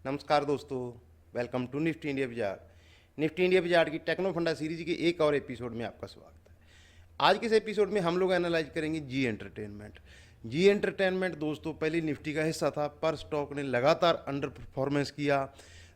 नमस्कार दोस्तों, welcome to Nifty India बाजार। निफ्टी इंडिया बाजार की टेक्नो फंडा सीरीज के एक और एपिसोड में आपका स्वागत है। आज के इस एपिसोड में हम लोग एनालाइज करेंगे जी एंटरटेनमेंट। जी एंटरटेनमेंट दोस्तों पहले निफ्टी का हिस्सा था, पर स्टॉक ने लगातार अंडर परफॉर्मेंस किया।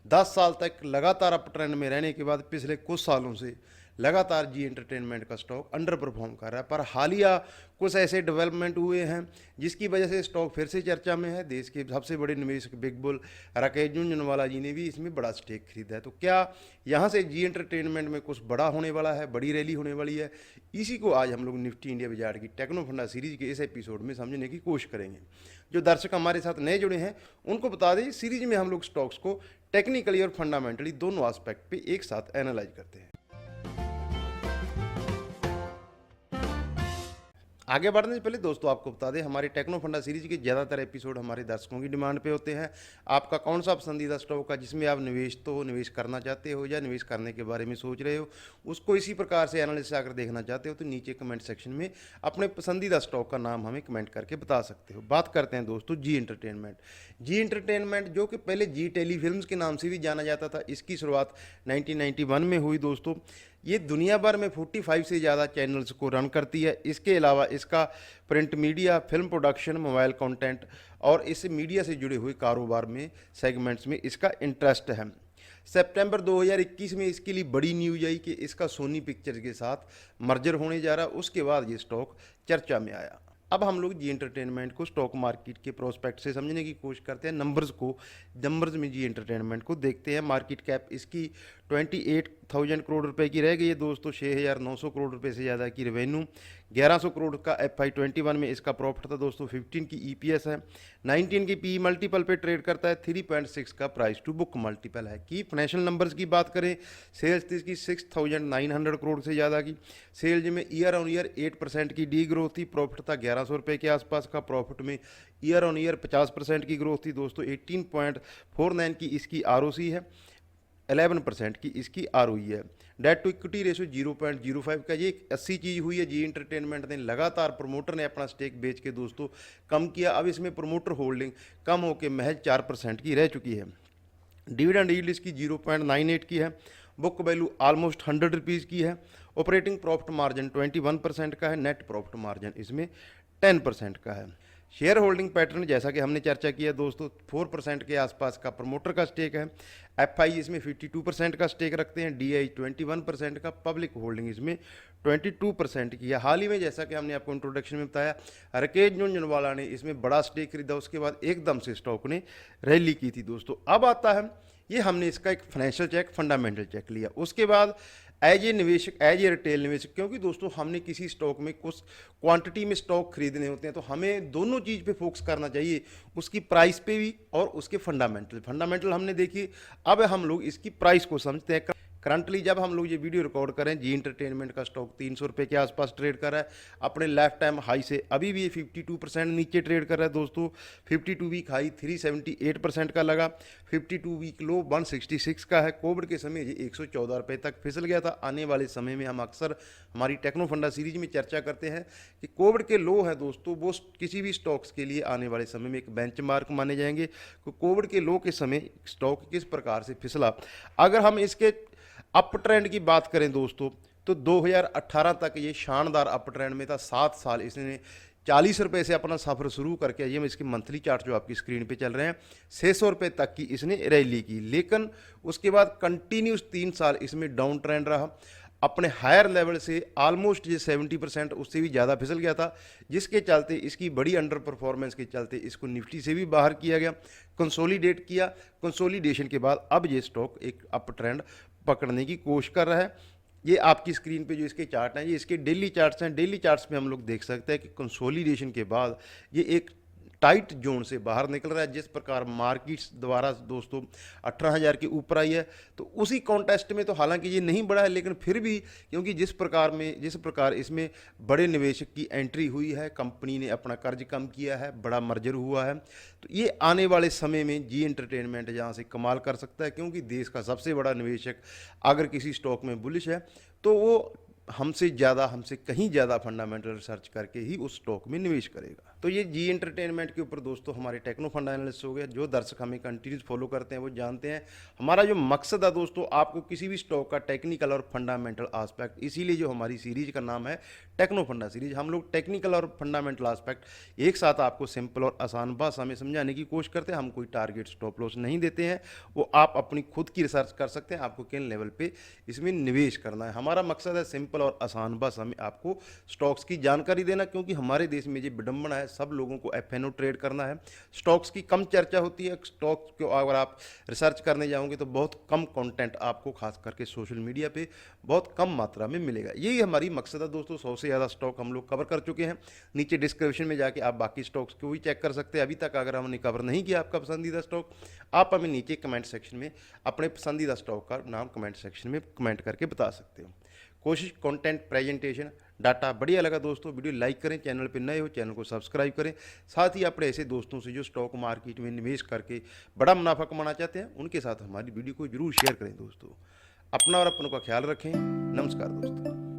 10 साल तक लगातार अप ट्रेंड में रहने के बाद पिछले कुछ सालों से लगातार जी एंटरटेनमेंट का स्टॉक अंडर परफॉर्म कर रहा है। पर हालिया कुछ ऐसे डेवलपमेंट हुए हैं जिसकी वजह से स्टॉक फिर से चर्चा में है। देश के सबसे बड़े निवेशक बिग बुल राकेश झुनझुनवाला जी ने भी इसमें बड़ा स्टेक खरीदा है। तो क्या यहाँ से जी एंटरटेनमेंट में कुछ बड़ा होने वाला है, बड़ी रैली होने वाली है? इसी को आज हम लोग निफ्टी इंडिया बाजार की टेक्नो फंडा सीरीज के इस एपिसोड में समझने की कोशिश करेंगे। जो दर्शक हमारे साथ नए जुड़े हैं उनको बता दें, सीरीज में हम लोग स्टॉक्स को टेक्निकली और फंडामेंटली दोनों एस्पेक्ट पे एक साथ एनालाइज करते हैं। आगे बढ़ने से पहले दोस्तों आपको बता दें, हमारे टेक्नो फंडा सीरीज के ज़्यादातर एपिसोड हमारे दर्शकों की डिमांड पे होते हैं। आपका कौन सा पसंदीदा स्टॉक है जिसमें आप निवेश करना चाहते हो या निवेश करने के बारे में सोच रहे हो, उसको इसी प्रकार से एनालिसिस अगर देखना चाहते हो तो नीचे कमेंट सेक्शन में अपने पसंदीदा स्टॉक का नाम हमें कमेंट करके बता सकते हो। बात करते हैं दोस्तों जी एंटरटेनमेंट। जी एंटरटेनमेंट जो कि पहले जी टेली फिल्म्स के नाम से भी जाना जाता था, इसकी शुरुआत 1991 में हुई दोस्तों। ये दुनिया भर में 45 से ज़्यादा चैनल्स को रन करती है। इसके अलावा इसका print media, film production, mobile content और इस मीडिया से जुड़े हुए कारोबार में सेगमेंट्स में इसका इंटरेस्ट है। सितंबर 2021 में इसके लिए बड़ी न्यूज आई कि इसका सोनी पिक्चर्स के साथ मर्जर होने जा रहा है। उसके बाद ये स्टॉक चर्चा में आया। अब हम लोग जी एंटरटेनमेंट को स्टॉक मार्केट के प्रोस्पेक्ट से समझने की कोशिश करते हैं। नंबर्स में जी एंटरटेनमेंट को देखते हैं। मार्केट कैप इसकी 28,000 करोड़ रुपए की रह गई है दोस्तों। 6,900 करोड़ रुपए से ज़्यादा की रेवेन्यू, 1100 करोड़ का FY21 में इसका प्रॉफिट था दोस्तों। 15 की EPS है, 19 की PE मल्टीपल पे ट्रेड करता है, 3.6 का प्राइस टू बुक मल्टीपल है। की फाइनेंशियल नंबर्स की बात करें, सेल्स थी इसकी 6,900 करोड़ से ज़्यादा की। सेल्स में ईयर ऑन ईयर 8% की डी ग्रोथ थी। प्रॉफिट था 1100 रुपये के आसपास का। प्रॉफिट में ईयर ऑन ईयर 50% की ग्रोथ थी दोस्तों। 18.49 की इसकी ROC है, 11% की इसकी ROE है। डेट टू इक्विटी रेशो 0.05 का। ये एक अच्छी चीज़ हुई है। जी एंटरटेनमेंट ने लगातार, प्रमोटर ने अपना स्टेक बेच के दोस्तों कम किया। अब इसमें प्रमोटर होल्डिंग कम होकर महज 4% की रह चुकी है। डिविडेंड यील्ड इसकी 0.98 की है। बुक वैल्यू ऑलमोस्ट 100 रुपीज़ की है। ऑपरेटिंग प्रॉफिट मार्जिन 21% का है। नेट प्रॉफिट मार्जिन इसमें 10% का है। शेयर होल्डिंग पैटर्न जैसा कि हमने चर्चा किया दोस्तों, 4% के आसपास का प्रमोटर का स्टेक है। FI इसमें 52% का स्टेक रखते हैं। DI 21% का। पब्लिक होल्डिंग इसमें 22% की है। हाल ही में जैसा कि हमने आपको इंट्रोडक्शन में बताया, राकेश झुनझुनवाला ने इसमें बड़ा स्टेक खरीदा। उसके बाद एकदम से स्टॉक ने रैली की थी दोस्तों। अब आता है, ये हमने इसका एक फाइनेंशियल चेक, फंडामेंटल चेक लिया। उसके बाद एज ए निवेशक, एज ए रिटेल निवेशक, क्योंकि दोस्तों हमने किसी स्टॉक में कुछ क्वांटिटी में स्टॉक खरीदने होते हैं तो हमें दोनों चीज़ पे फोकस करना चाहिए, उसकी प्राइस पे भी और उसके फंडामेंटल हमने देखी। अब हम लोग इसकी प्राइस को समझते हैं। करंटली जब हम लोग ये वीडियो रिकॉर्ड करें, जी एंटरटेनमेंट का स्टॉक 300 रुपये के आसपास ट्रेड कर रहा है। अपने लाइफ टाइम हाई से अभी भी ये 52% नीचे ट्रेड कर रहा है दोस्तों। 52 वीक हाई 378% का लगा। 52 वीक लो 166 का है। कोविड के समय ये 114 रुपये तक फिसल गया था। आने वाले समय में हम अक्सर हमारी टेक्नो फंडा सीरीज में चर्चा करते हैं कि कोविड के लो है दोस्तों, वो किसी भी स्टॉक्स के लिए आने वाले समय में एक बेंचमार्क माने जाएंगे कि कोविड के लो के समय स्टॉक किस प्रकार से फिसला। अगर हम इसके अप ट्रेंड की बात करें दोस्तों तो 2018 तक ये शानदार अप ट्रेंड में था। 7 साल इसने 40 रुपये से अपना सफ़र शुरू करके, ये इसके मंथली चार्ट जो आपकी स्क्रीन पे चल रहे हैं, 600 रुपये तक की इसने रैली की। लेकिन उसके बाद कंटिन्यूस 3 साल इसमें डाउन ट्रेंड रहा। अपने हायर लेवल से ऑलमोस्ट ये 70%, उससे भी ज़्यादा फिसल गया था, जिसके चलते इसकी बड़ी अंडर परफॉर्मेंस के चलते इसको निफ्टी से भी बाहर किया गया, कंसोलिडेट किया। कंसोलिडेशन के बाद अब ये स्टॉक एक अप ट्रेंड पकड़ने की कोशिश कर रहा है। ये आपकी स्क्रीन पे जो इसके चार्ट हैं, ये इसके डेली चार्ट्स हैं। डेली चार्ट्स में हम लोग देख सकते हैं कि कंसोलिडेशन के बाद ये एक टाइट जोन से बाहर निकल रहा है। जिस प्रकार मार्केट्स द्वारा दोस्तों 18,000 के ऊपर आई है, तो उसी कॉन्टेस्ट में तो हालांकि ये नहीं बढ़ा है, लेकिन फिर भी क्योंकि जिस प्रकार इसमें बड़े निवेशक की एंट्री हुई है, कंपनी ने अपना कर्ज कम किया है, बड़ा मर्जर हुआ है, तो ये आने वाले समय में जी एंटरटेनमेंट यहाँ से कमाल कर सकता है। क्योंकि देश का सबसे बड़ा निवेशक अगर किसी स्टॉक में बुलिश है तो वो हमसे कहीं ज़्यादा फंडामेंटल रिसर्च करके ही उस स्टॉक में निवेश करेगा। तो ये जी एंटरटेनमेंट के ऊपर दोस्तों हमारे टेक्नो फंडा एनालिसिस हो गया। जो दर्शक हमें कंटिन्यूस फॉलो करते हैं वो जानते हैं हमारा जो मकसद है दोस्तों, आपको किसी भी स्टॉक का टेक्निकल और फंडामेंटल आस्पेक्ट, इसीलिए जो हमारी सीरीज का नाम है टेक्नो फंडा सीरीज। हम लोग टेक्निकल और फंडामेंटल आस्पेक्ट एक साथ आपको सिंपल और आसान भाषा में समझाने की कोशिश करते हैं। हम कोई टारगेट स्टॉप लॉस नहीं देते हैं, वो आप अपनी खुद की रिसर्च कर सकते हैं आपको किन लेवल पे इसमें निवेश करना है। हमारा मकसद है सिंपल और आसान भाषा में आपको स्टॉक्स की जानकारी देना, क्योंकि हमारे देश में ये विडंबना है, सब लोगों को एफएनओ ट्रेड करना है। स्टॉक्स की कम चर्चा होती है। स्टॉक्स को अगर आप रिसर्च करने जाओगे तो बहुत कम कंटेंट आपको खास करके सोशल मीडिया पे बहुत कम मात्रा में मिलेगा। यही हमारी मकसद है दोस्तों। 100 से ज़्यादा स्टॉक हम लोग कवर कर चुके हैं। नीचे डिस्क्रिप्शन में जाके आप बाकी स्टॉक्स को भी चेक कर सकते हैं। अभी तक अगर हमने कवर नहीं किया आपका पसंदीदा स्टॉक, आप हमें नीचे कमेंट सेक्शन में अपने पसंदीदा स्टॉक का नाम कमेंट सेक्शन में कमेंट करके बता सकते हो। कोशिश, कंटेंट, प्रेजेंटेशन, डाटा बढ़िया लगा दोस्तों, वीडियो लाइक करें। चैनल पर नए हो चैनल को सब्सक्राइब करें। साथ ही अपने ऐसे दोस्तों से जो स्टॉक मार्केट में निवेश करके बड़ा मुनाफा कमाना चाहते हैं, उनके साथ हमारी वीडियो को जरूर शेयर करें दोस्तों। अपना और अपनों का ख्याल रखें। नमस्कार दोस्तों।